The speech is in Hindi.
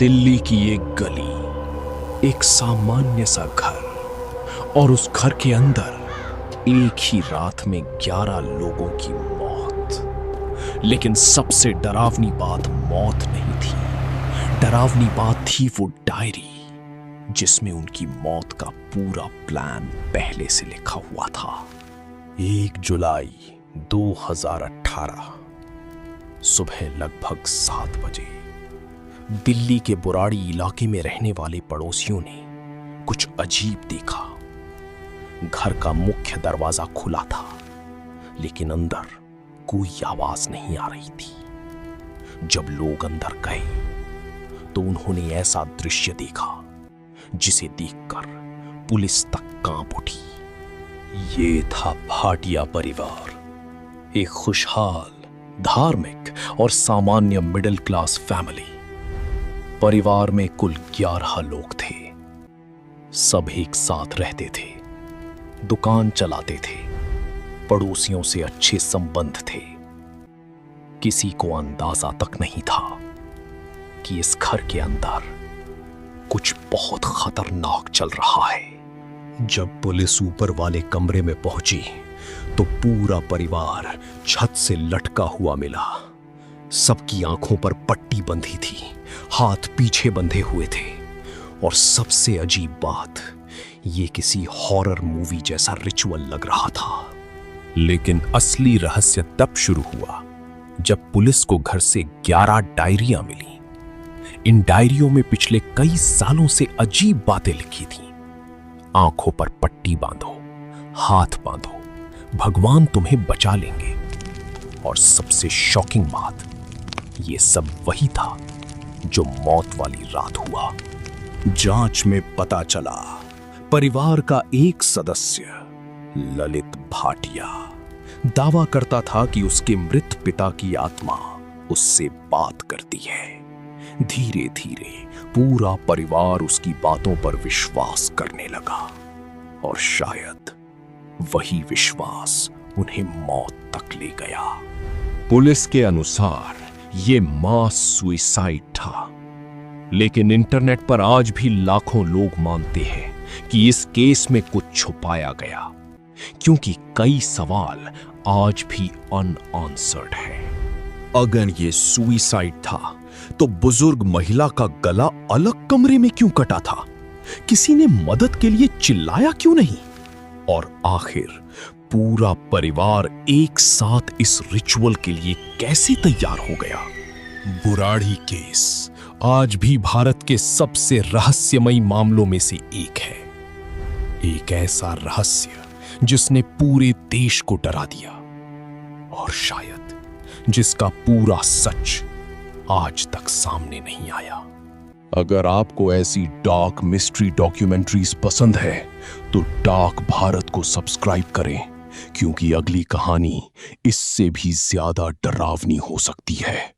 दिल्ली की एक गली, एक सामान्य सा घर, और उस घर के अंदर एक ही रात में 11 लोगों की मौत। लेकिन सबसे डरावनी बात मौत नहीं थी, डरावनी बात थी वो डायरी जिसमें उनकी मौत का पूरा प्लान पहले से लिखा हुआ था। 1 जुलाई 2018 सुबह लगभग 7 बजे दिल्ली के बुराड़ी इलाके में रहने वाले पड़ोसियों ने कुछ अजीब देखा। घर का मुख्य दरवाजा खुला था, लेकिन अंदर कोई आवाज नहीं आ रही थी। जब लोग अंदर गए तो उन्होंने ऐसा दृश्य देखा जिसे देखकर पुलिस तक कांप उठी। ये था भाटिया परिवार, एक खुशहाल, धार्मिक और सामान्य मिडिल क्लास फैमिली। परिवार में कुल 11 लोग थे। सब एक साथ रहते थे, दुकान चलाते थे, पड़ोसियों से अच्छे संबंध थे। किसी को अंदाजा तक नहीं था कि इस घर के अंदर कुछ बहुत खतरनाक चल रहा है। जब पुलिस ऊपर वाले कमरे में पहुंची तो पूरा परिवार छत से लटका हुआ मिला। सबकी आंखों पर पट्टी बंधी थी, हाथ पीछे बंधे हुए थे, और सबसे अजीब बात, ये किसी हॉरर मूवी जैसा रिचुअल लग रहा था। लेकिन असली रहस्य तब शुरू हुआ जब पुलिस को घर से 11 डायरियां मिली। इन डायरियों में पिछले कई सालों से अजीब बातें लिखी थीं। आंखों पर पट्टी बांधो, हाथ बांधो, भगवान तुम्हें बचा लेंगे। और सबसे शॉकिंग बात, ये सब वही था जो मौत वाली रात हुआ। जांच में पता चला, परिवार का एक सदस्य ललित भाटिया दावा करता था कि उसके मृत पिता की आत्मा उससे बात करती है। धीरे धीरे पूरा परिवार उसकी बातों पर विश्वास करने लगा, और शायद वही विश्वास उन्हें मौत तक ले गया। पुलिस के अनुसार ये मास सुइसाइड था, लेकिन इंटरनेट पर आज भी लाखों लोग मानते हैं कि इस केस में कुछ छुपाया गया, क्योंकि कई सवाल आज भी अनआंसर्ड हैं। अगर ये सुइसाइड था तो बुजुर्ग महिला का गला अलग कमरे में क्यों कटा था? किसी ने मदद के लिए चिल्लाया क्यों नहीं? और आखिर पूरा परिवार एक साथ इस रिचुअल के लिए कैसे तैयार हो गया? बुराड़ी केस आज भी भारत के सबसे रहस्यमयी मामलों में से एक है। एक ऐसा रहस्य जिसने पूरे देश को डरा दिया, और शायद जिसका पूरा सच आज तक सामने नहीं आया। अगर आपको ऐसी डार्क मिस्ट्री डॉक्यूमेंट्रीज पसंद है तो डार्क भारत को सब्सक्राइब करें, क्योंकि अगली कहानी इससे भी ज्यादा डरावनी हो सकती है।